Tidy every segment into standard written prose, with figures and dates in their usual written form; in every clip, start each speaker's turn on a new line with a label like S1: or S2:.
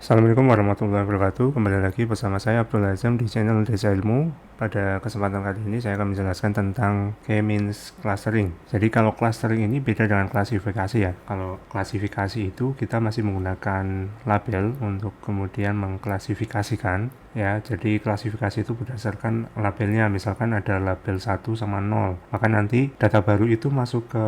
S1: Assalamualaikum warahmatullahi wabarakatuh. Kembali lagi bersama saya Abdul Azam di channel Desa Ilmu. Pada kesempatan kali ini saya akan menjelaskan tentang K-means clustering. Jadi kalau clustering ini beda dengan klasifikasi ya. Kalau klasifikasi itu kita masih menggunakan label untuk kemudian mengklasifikasikan ya. Jadi klasifikasi itu berdasarkan labelnya. Misalkan ada label 1 sama 0. Maka nanti data baru itu masuk ke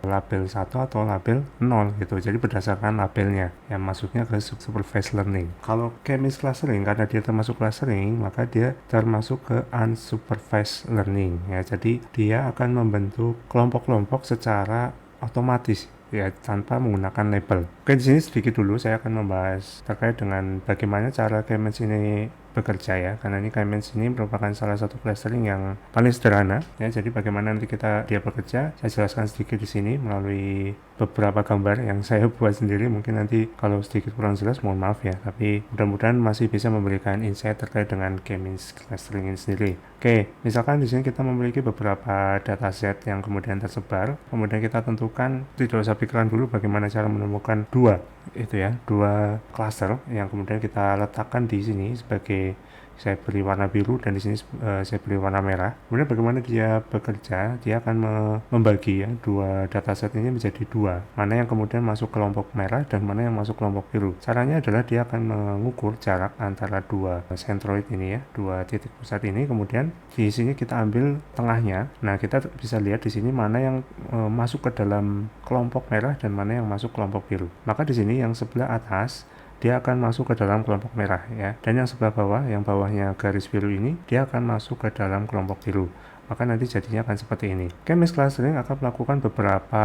S1: label 1 atau label 0 gitu. Jadi berdasarkan labelnya yang masuknya ke supervised learning. Kalau K-means clustering karena dia termasuk clustering, maka dia termasuk ke unsupervised learning ya. Jadi dia akan membentuk kelompok-kelompok secara otomatis ya, tanpa menggunakan label. Oke, di sini sedikit dulu saya akan membahas terkait dengan bagaimana cara K-means ini bekerja ya, karena ini K-means ini merupakan salah satu clustering yang paling sederhana ya. Jadi bagaimana nanti dia bekerja, saya jelaskan sedikit di sini melalui beberapa gambar yang saya buat sendiri. Mungkin nanti kalau sedikit kurang jelas mohon maaf ya, tapi mudah-mudahan masih bisa memberikan insight terkait dengan K-means clustering ini sendiri. Oke, misalkan di sini kita memiliki beberapa dataset yang kemudian tersebar, kemudian kita tentukan, tidak usah pikiran dulu bagaimana cara menemukan dua cluster yang kemudian kita letakkan di sini sebagai, saya beri warna biru dan di sini saya beri warna merah. Kemudian bagaimana dia bekerja, dia akan membagi ya dua dataset ini menjadi dua, mana yang kemudian masuk kelompok merah dan mana yang masuk kelompok biru. Caranya adalah dia akan mengukur jarak antara dua centroid ini ya, dua titik pusat ini, kemudian di sini kita ambil tengahnya. Nah, kita bisa lihat di sini mana yang masuk ke dalam kelompok merah dan mana yang masuk kelompok biru. Maka di sini yang sebelah atas dia akan masuk ke dalam kelompok merah ya, dan yang sebelah bawah, yang bawahnya garis biru ini, dia akan masuk ke dalam kelompok biru. Maka nanti jadinya akan seperti ini. K-means clustering akan melakukan beberapa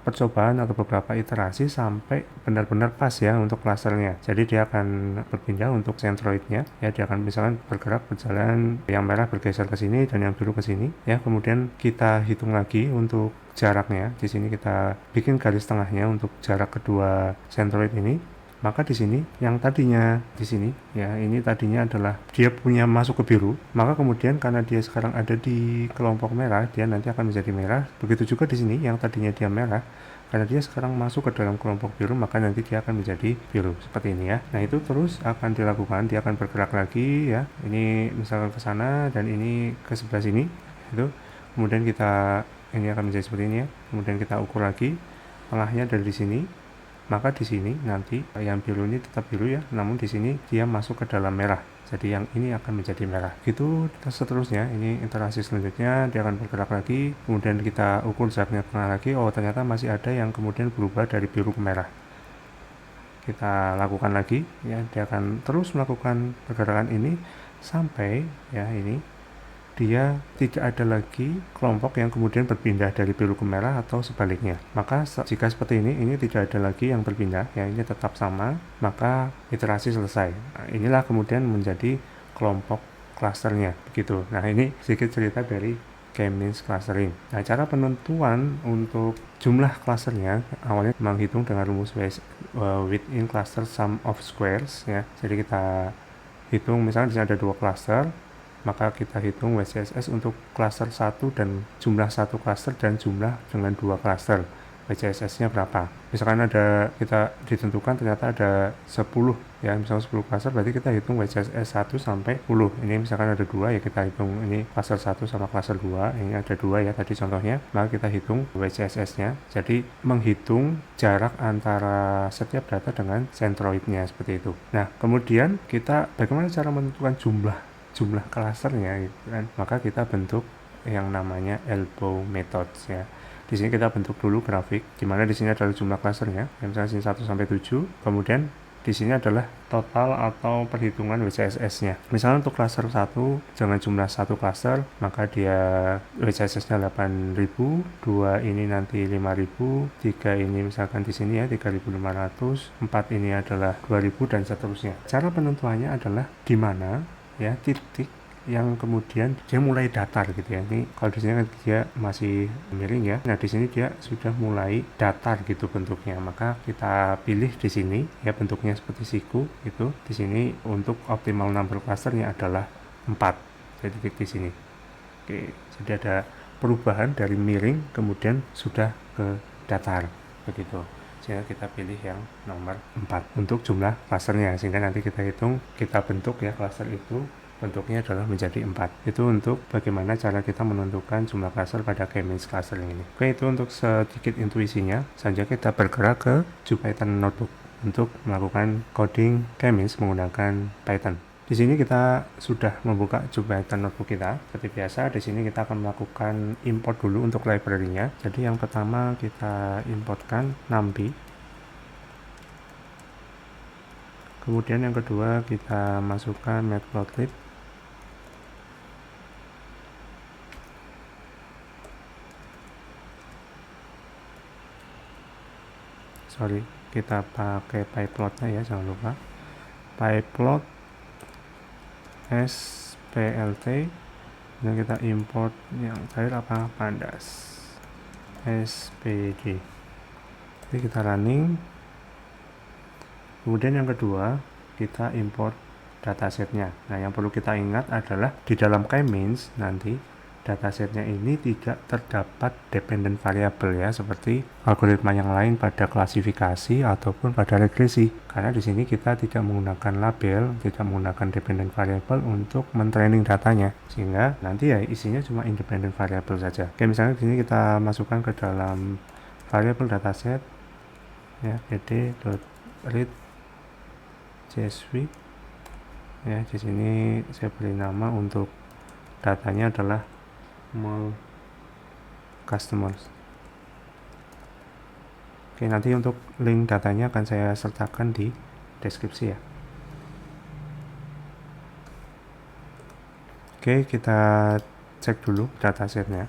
S1: percobaan atau beberapa iterasi sampai benar-benar pas ya untuk clusternya. Jadi dia akan berpindah untuk centroidnya ya, dia akan misalkan berjalan, yang merah bergeser ke sini dan yang biru ke sini ya. Kemudian kita hitung lagi untuk jaraknya. Di sini kita bikin garis tengahnya untuk jarak kedua centroid ini. Maka di sini yang tadinya di sini ya, ini tadinya adalah dia punya masuk ke biru, maka kemudian karena dia sekarang ada di kelompok merah, dia nanti akan menjadi merah. Begitu juga di sini yang tadinya dia merah, karena dia sekarang masuk ke dalam kelompok biru, maka nanti dia akan menjadi biru seperti ini ya. Nah, itu terus akan dilakukan, dia akan bergerak lagi ya. Ini misalkan ke sana dan ini ke sebelah sini itu. Kemudian ini akan menjadi seperti ini ya. Kemudian kita ukur lagi tengahnya dari sini. Maka di sini nanti yang biru ini tetap biru ya, namun di sini dia masuk ke dalam merah. Jadi yang ini akan menjadi merah. Gitu seterusnya. Ini iterasi selanjutnya, dia akan bergerak lagi. Kemudian kita ukur jaraknya tengah lagi. Oh, ternyata masih ada yang kemudian berubah dari biru ke merah. Kita lakukan lagi ya, dia akan terus melakukan pergerakan ini sampai ya ini dia tidak ada lagi kelompok yang kemudian berpindah dari biru ke merah atau sebaliknya. Maka jika seperti ini tidak ada lagi yang berpindah ya, ini tetap sama, maka iterasi selesai. Nah, inilah kemudian menjadi kelompok klasternya begitu. Nah, ini sedikit cerita dari K-means clustering. Nah, cara penentuan untuk jumlah klasternya awalnya menghitung dengan rumus within cluster sum of squares ya. Jadi kita hitung misalnya di sini ada dua klaster, maka kita hitung WCSS untuk klaster 1 dan jumlah satu klaster dan jumlah dengan dua klaster. WCSS-nya berapa? Misalkan kita ditentukan ternyata ada 10 ya, misalnya 10 klaster, berarti kita hitung WCSS 1 sampai 10. Ini misalkan ada 2 ya, kita hitung ini klaster 1 sama klaster 2. Ini ada 2 ya tadi contohnya. Maka kita hitung WCSS-nya. Jadi menghitung jarak antara setiap data dengan centroid-nya seperti itu. Nah, kemudian kita bagaimana cara menentukan jumlah klasternya gitu kan. Maka kita bentuk yang namanya elbow methods ya. Di sini kita bentuk dulu grafik di mana di sini adalah jumlah klasternya. Misalnya sini 1 sampai 7. Kemudian di sini adalah total atau perhitungan WCSS-nya. Misalnya untuk klaster 1 dengan jumlah satu klaster, maka dia WCSS-nya 8.000, 2 ini nanti 5.000, 3 ini misalkan di sini ya 3.500, 4 ini adalah 2.000 dan seterusnya. Cara penentuannya adalah di mana ya titik yang kemudian dia mulai datar gitu ya. Ini kalau di sini kan dia masih miring ya. Nah, di sini dia sudah mulai datar gitu bentuknya. Maka kita pilih di sini ya bentuknya seperti siku itu. Di sini untuk optimal number clusternya adalah 4. Jadi titik di sini. Oke, jadi ada perubahan dari miring kemudian sudah ke datar begitu. sehingga kita pilih yang nomor 4 untuk jumlah klasternya, sehingga nanti kita hitung, kita bentuk ya klaster itu bentuknya adalah menjadi 4. Itu untuk bagaimana cara kita menentukan jumlah klaster pada K-means clustering ini. Oke, itu untuk sedikit intuisinya. Selanjutnya kita bergerak ke Python Notebook untuk melakukan coding K-means menggunakan Python. Di sini kita sudah membuka Python Notebook kita. Seperti biasa, di sini kita akan melakukan import dulu untuk library-nya. Jadi yang pertama kita importkan NumPy. Kemudian yang kedua kita masukkan Matplotlib. Kita pakai pyplot-nya ya, jangan lupa. Pyplot splt, dan kita import yang terakhir apa? Pandas spd. Jadi kita running. Kemudian yang kedua kita import datasetnya. Nah, yang perlu kita ingat adalah di dalam K-means nanti datasetnya ini tidak terdapat dependent variable ya, seperti algoritma yang lain pada klasifikasi ataupun pada regresi. Karena di sini kita tidak menggunakan label, tidak menggunakan dependent variable untuk mentraining datanya, sehingga nanti ya isinya cuma independent variable saja. Oke, misalnya di sini kita masukkan ke dalam variable dataset ya, pd.read csv ya. Di sini saya beri nama untuk datanya adalah mall customers. Oke, nanti untuk link datanya akan saya sertakan di deskripsi ya. Oke, kita cek dulu datasetnya.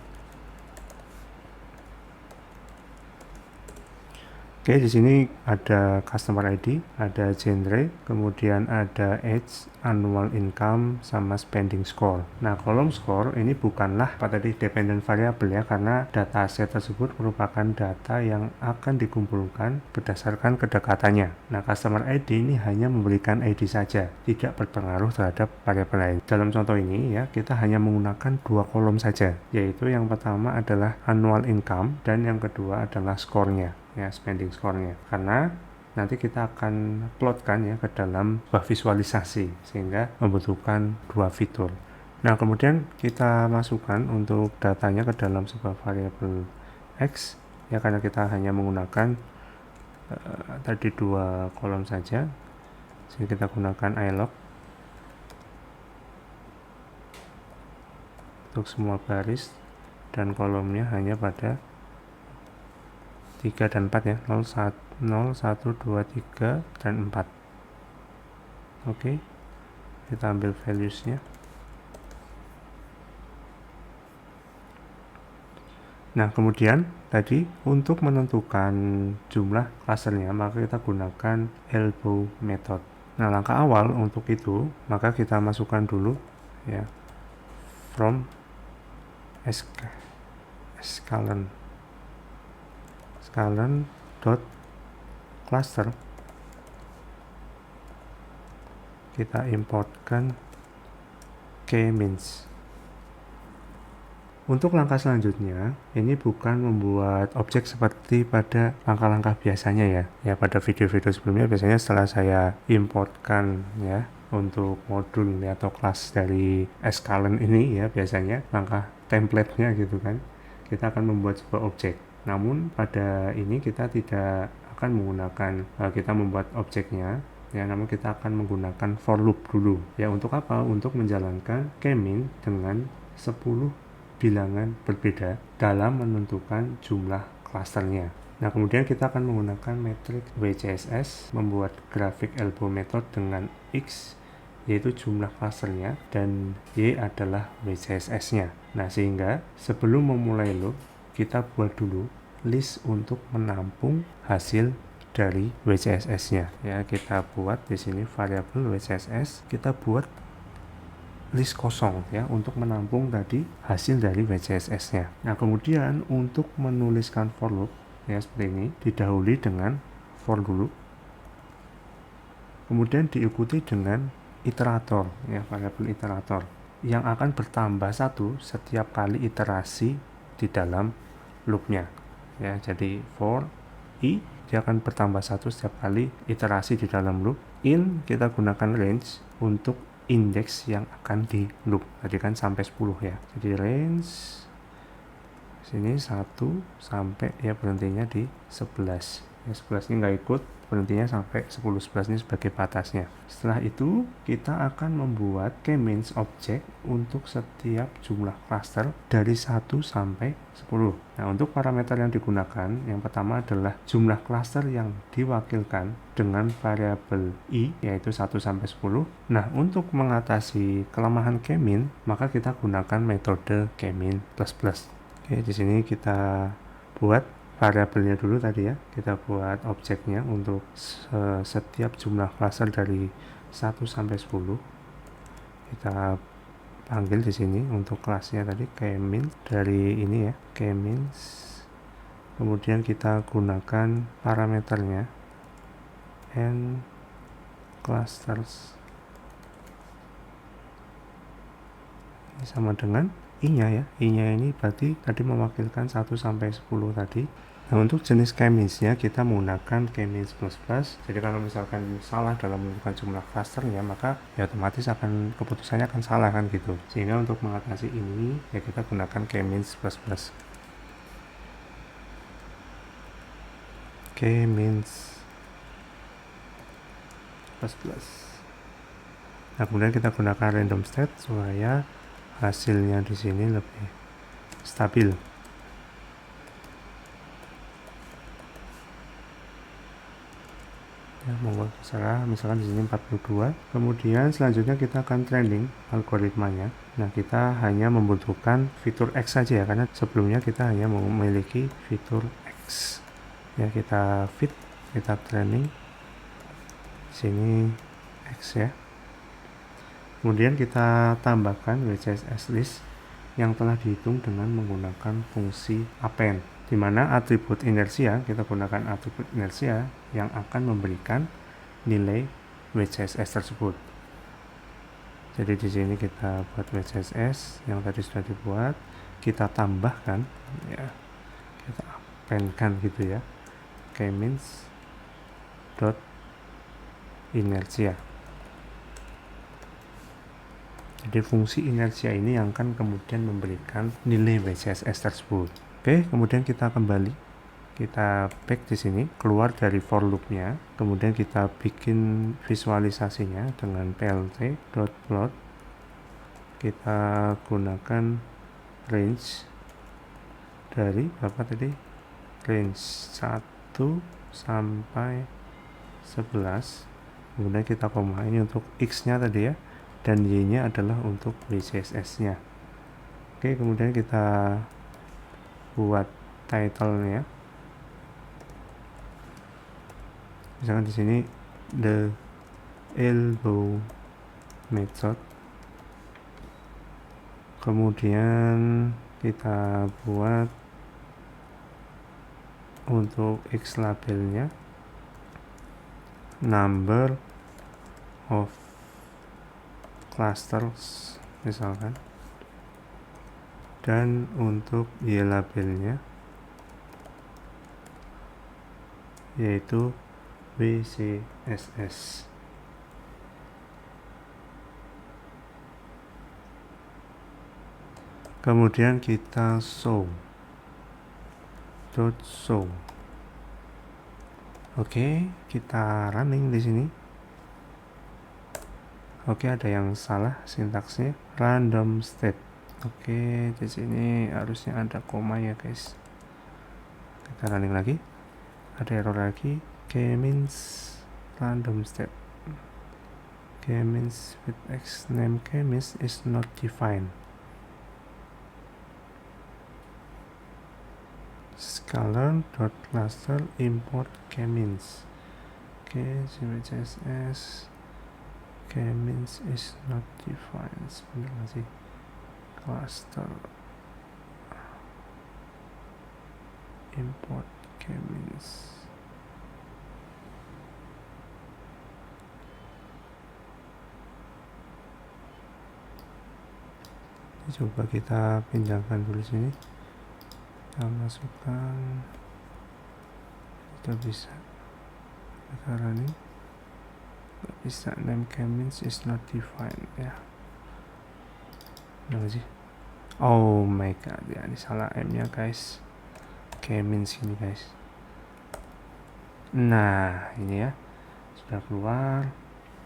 S1: Oke, di sini ada customer ID, ada genre, kemudian ada age, annual income, sama spending score. Nah, kolom score ini bukanlah tadi dependent variable ya, karena dataset tersebut merupakan data yang akan dikumpulkan berdasarkan kedekatannya. Nah, customer ID ini hanya memberikan ID saja, tidak berpengaruh terhadap variabel lain. Dalam contoh ini ya, kita hanya menggunakan 2 kolom saja, yaitu yang pertama adalah annual income dan yang kedua adalah score-nya ya, spending score-nya, karena nanti kita akan plotkan ya ke dalam sebuah visualisasi, sehingga membutuhkan 2 fitur. Nah, kemudian kita masukkan untuk datanya ke dalam sebuah variabel X ya, karena kita hanya menggunakan tadi 2 kolom saja, sehingga kita gunakan ilog untuk semua baris, dan kolomnya hanya pada 3 dan 4 ya, 0, 1, 2, 3, dan 4. Oke, kita ambil values-nya. Nah, kemudian tadi untuk menentukan jumlah klasternya, maka kita gunakan elbow method. Nah, langkah awal untuk itu, maka kita masukkan dulu ya, from scalern dot cluster, kita importkan K-means. Untuk langkah selanjutnya, ini bukan membuat objek seperti pada langkah-langkah biasanya ya. Ya, pada video-video sebelumnya biasanya setelah saya importkan ya untuk modul ya, atau kelas dari scalern ini ya, biasanya langkah template-nya gitu kan, kita akan membuat sebuah objek. Namun pada ini kita tidak akan menggunakan kita membuat objeknya ya, namun kita akan menggunakan for loop dulu ya. Untuk apa? Untuk menjalankan K-means dengan 10 bilangan berbeda dalam menentukan jumlah klasternya. Nah, kemudian kita akan menggunakan matriks WCSS, membuat grafik elbow method dengan X yaitu jumlah klasternya dan Y adalah WCSS-nya. Nah, sehingga sebelum memulai loop, kita buat dulu list untuk menampung hasil dari WCSS-nya ya. Kita buat di sini variabel WCSS, kita buat list kosong ya untuk menampung tadi hasil dari WCSS-nya. Nah, kemudian untuk menuliskan for loop ya seperti ini, didahului dengan for dulu, kemudian diikuti dengan iterator ya, variabel iterator yang akan bertambah 1 setiap kali iterasi di dalam loopnya ya. Jadi for i dia akan bertambah 1 setiap kali iterasi di dalam loop. In kita gunakan range untuk indeks yang akan di loop. Tadi kan sampai 10 ya. Jadi range sini 1 sampai ya berhentinya di 11. Ya 11 ini nggak ikut, berhentinya sampai 10. 11 ini sebagai batasnya. Setelah itu kita akan membuat k-means object untuk setiap jumlah cluster dari 1 sampai 10. Nah, untuk parameter yang digunakan, yang pertama adalah jumlah cluster yang diwakilkan dengan variabel i, yaitu 1 sampai 10. Nah, untuk mengatasi kelemahan k-mean, maka kita gunakan metode k-mean plus plus. Oke, di sini kita buat variabelnya dulu tadi ya. Kita buat objeknya untuk setiap jumlah cluster dari 1 sampai 10. Kita panggil di sini untuk kelasnya tadi k-means dari ini ya, k-means. Kemudian kita gunakan parameternya n clusters. Ini sama dengan i-nya ya. I-nya ini berarti tadi mewakilkan 1 sampai 10 tadi. Nah, untuk jenis k-means-nya kita menggunakan k-means plus plus. Jadi kalau misalkan salah dalam menentukan jumlah clusternya, maka ya otomatis keputusannya akan salah kan gitu. Sehingga untuk mengatasi ini ya kita gunakan k-means plus plus. K-means plus plus. Nah, kemudian kita gunakan random state supaya hasilnya di sini lebih stabil. Ya, monggo terserah, misalkan di sini 42. Kemudian selanjutnya kita akan training algoritmanya. Nah, kita hanya membutuhkan fitur X saja ya, karena sebelumnya kita hanya memiliki fitur X. Ya, kita fit, kita training. Sini X ya. Kemudian kita tambahkan WCSS list yang telah dihitung dengan menggunakan fungsi append, di mana atribut inersia kita gunakan atribut inersia yang akan memberikan nilai WCSS tersebut. Jadi di sini kita buat WCSS yang tadi sudah dibuat, kita tambahkan ya, kita appendkan gitu ya, k-means dot inersia. Jadi fungsi inersia ini yang akan kemudian memberikan nilai WCSS tersebut. Oke, kemudian kita kembali, kita back di sini, keluar dari for loop-nya, kemudian kita bikin visualisasinya dengan plt.plot. Kita gunakan range dari berapa tadi? Range 1 sampai 11. Kemudian kita koma ini untuk x-nya tadi ya, dan y-nya adalah untuk WCSS-nya. Oke, kemudian kita buat title-nya. Misalkan di sini the elbow method. Kemudian kita buat untuk x labelnya number of clusters misalkan, dan untuk y labelnya yaitu WCSS. Kemudian kita show. Oke, kita running di sini. Oke, ada yang salah sintaksnya, random state. Oke, di sini harusnya ada koma ya guys. Kita running lagi, ada error lagi, k-means random state. K-means with x name k-means is not defined. Scalar.cluster import k-means. Oke, CSS k-means is not defined. Sebentar masih cluster import k-means. Coba kita pindahkan dulu sini. Kita masukkan kita bisa running, bisa name k-means is not defined ya. Apa sih? Oh my god ya, ini salah m nya guys, k-means ini guys. Nah ini ya sudah keluar.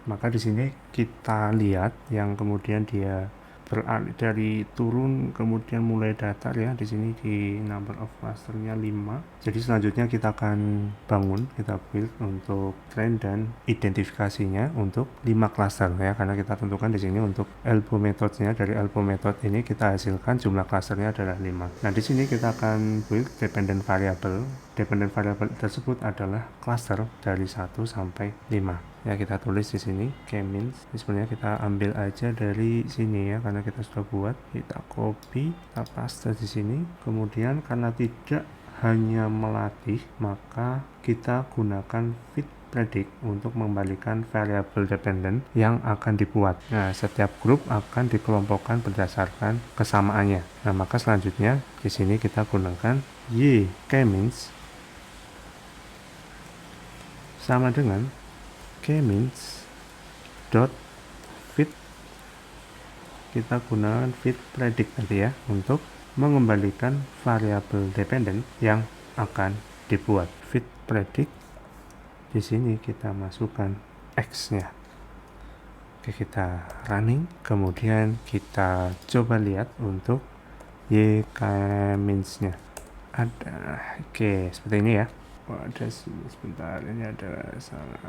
S1: Maka di sini kita lihat yang kemudian dia beralih dari turun kemudian mulai datar ya, di sini di number of clusternya 5. Jadi selanjutnya kita akan bangun, kita build untuk train dan identifikasinya untuk 5 cluster ya, karena kita tentukan di sini untuk elbow methodnya. Dari elbow method ini kita hasilkan jumlah clusternya adalah 5. Nah di sini kita akan build dependent variable. Dependent variable tersebut adalah cluster dari 1 sampai 5. Ya kita tulis di sini k-means. Sebenarnya kita ambil aja dari sini ya, karena kita sudah buat. Kita copy, kita paste di sini. Kemudian karena tidak hanya melatih, maka kita gunakan fit predict untuk membalikan variabel dependent yang akan dibuat. Nah, setiap grup akan dikelompokkan berdasarkan kesamaannya. Nah, maka selanjutnya di sini kita gunakan y k-means sama dengan k-means dot fit, kita gunakan fit predict tadi ya untuk mengembalikan variabel dependent yang akan dibuat. Fit predict di sini kita masukkan x-nya. Oke, kita running, kemudian kita coba lihat untuk y k-means-nya ada. Oke, seperti ini ya. Ada sebentar, ini ada salah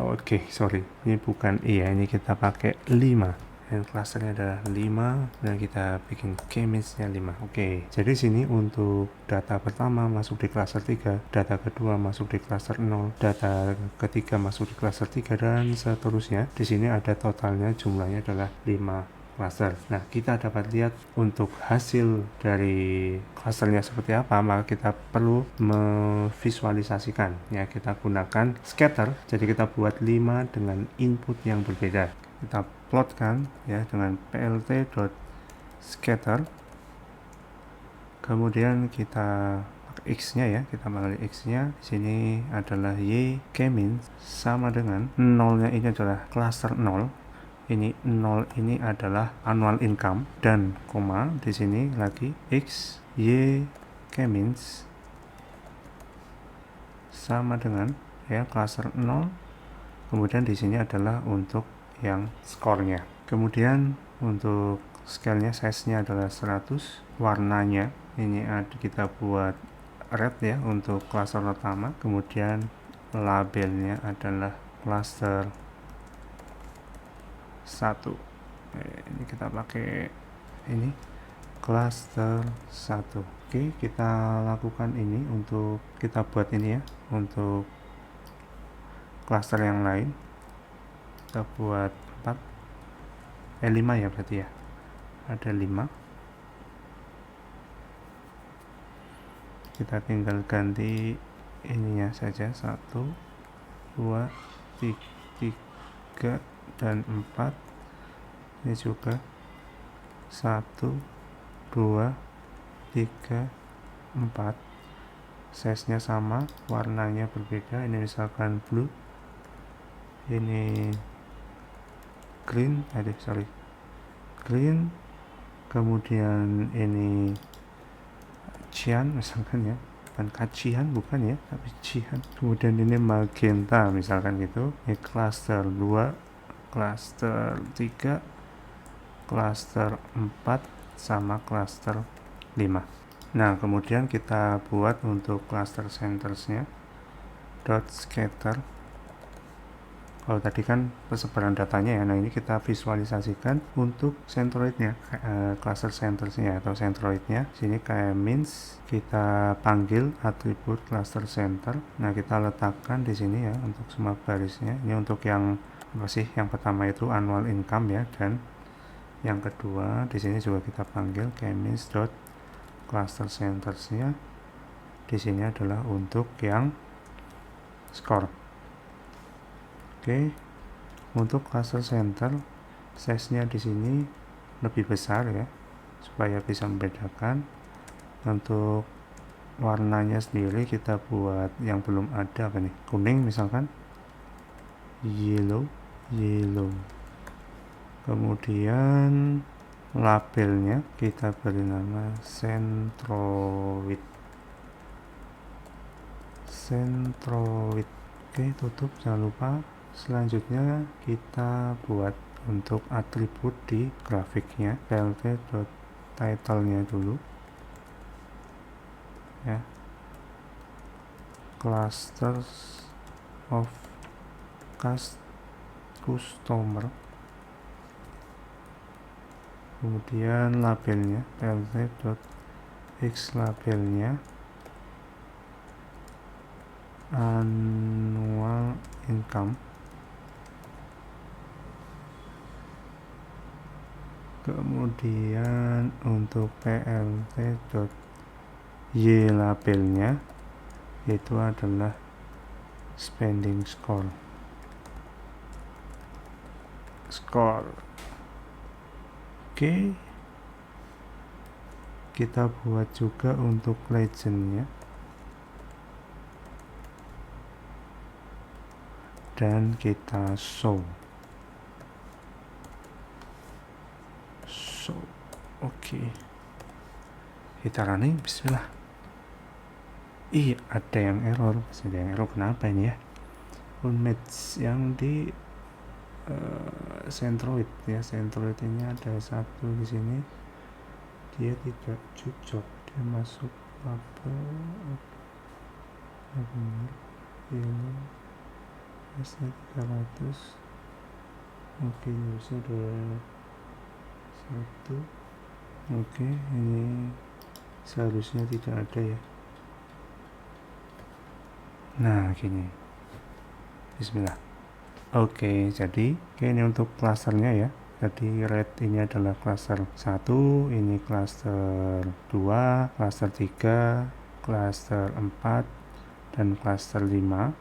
S1: oke, sorry, ini bukan ya, ini kita pakai 5 dan clusternya adalah 5 dan kita bikin k-means-nya 5. Oke, jadi sini untuk data pertama masuk di cluster 3, data kedua masuk di cluster 0, data ketiga masuk di cluster 3 dan seterusnya. Di sini ada totalnya, jumlahnya adalah 5 cluster. Nah, kita dapat lihat untuk hasil dari clusternya seperti apa, maka kita perlu memvisualisasikan ya. Kita gunakan scatter, jadi kita buat 5 dengan input yang berbeda. Kita plotkan ya dengan plt.scatter. Kemudian kita pakai x-nya ya, kita panggil x-nya. Di sini adalah y k-means sama dengan 0-nya ini adalah cluster 0. Ini 0 ini adalah annual income dan koma di sini lagi x y k-means sama dengan ya cluster 0. Kemudian di sini adalah untuk yang skornya. Kemudian untuk scale-nya, size-nya adalah 100. Warnanya ini kita buat red ya untuk cluster pertama. Kemudian labelnya adalah cluster 1. Ini kita pakai ini cluster 1. Oke, kita lakukan ini untuk kita buat ini ya untuk cluster yang lain. Kita buat 5 ya berarti ya, ada 5. Kita tinggal ganti ininya saja, 1 2 3 dan 4. Ini juga 1 2 3 4. Size nya sama, warnanya berbeda. Ini misalkan blue, ini green, green, kemudian ini cyan misalkan ya, bukan kacian, bukan ya, tapi cyan. Kemudian ini magenta misalkan gitu. Ini cluster 2, cluster 3, cluster 4 sama cluster 5. Nah, kemudian kita buat untuk cluster centersnya dot scatter. Kalau tadi kan persebaran datanya ya, nah ini kita visualisasikan untuk centroidnya, cluster centersnya atau centroidnya. Sini k-means kita panggil atribut cluster center. Nah, kita letakkan di sini ya untuk semua barisnya. Ini untuk yang apa sih? Yang pertama itu annual income ya, dan yang kedua di sini juga kita panggil k-means dot cluster centersnya. Di sini adalah untuk yang score. Oke, untuk cluster center size-nya di sini lebih besar ya, supaya bisa membedakan. Untuk warnanya sendiri kita buat yang belum ada, apa nih, kuning misalkan, yellow. Kemudian labelnya kita beri nama Centroid. Oke, tutup, jangan lupa. Selanjutnya kita buat untuk atribut di grafiknya, plt.title-nya dulu ya, clusters of customer. Kemudian labelnya plt.x, labelnya annual income. Kemudian untuk plt.y, labelnya itu adalah spending score. Oke, kita buat juga untuk legendnya, dan kita show. Oke, kita running. Bismillah. Ada yang error. Kenapa ini ya? Image yang di Centroid ya, Centroid ini ada satu di sini, dia tidak cocok, dia masuk apa ini S300. Oke, sudah satu. Oke, ini seharusnya tidak ada ya. Nah, gini. Bismillah. Oke, jadi ini untuk klasternya ya. Jadi red ini adalah cluster 1, ini cluster 2, cluster 3, cluster 4, dan cluster 5.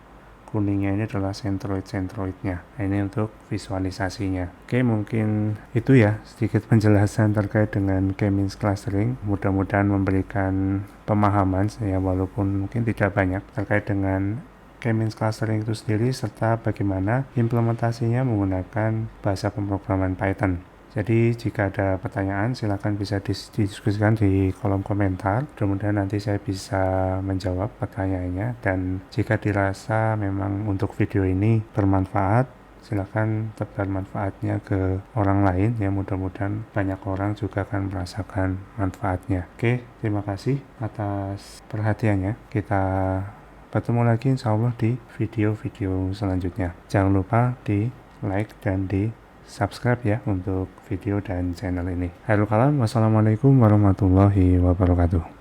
S1: Kuningnya ini adalah centroidnya. Nah, ini untuk visualisasinya. Oke, mungkin itu ya sedikit penjelasan terkait dengan K-means clustering. Mudah-mudahan memberikan pemahaman ya, walaupun mungkin tidak banyak, terkait dengan K-means clustering itu sendiri serta bagaimana implementasinya menggunakan bahasa pemrograman Python. Jadi jika ada pertanyaan silakan bisa didiskusikan di kolom komentar. Mudah-mudahan nanti saya bisa menjawab pertanyaannya, dan jika dirasa memang untuk video ini bermanfaat, silakan tebar manfaatnya ke orang lain ya, mudah-mudahan banyak orang juga akan merasakan manfaatnya. Oke, terima kasih atas perhatiannya. Kita bertemu lagi insya Allah di video-video selanjutnya. Jangan lupa di like dan di subscribe ya untuk video dan channel ini. Wassalamualaikum warahmatullahi wabarakatuh.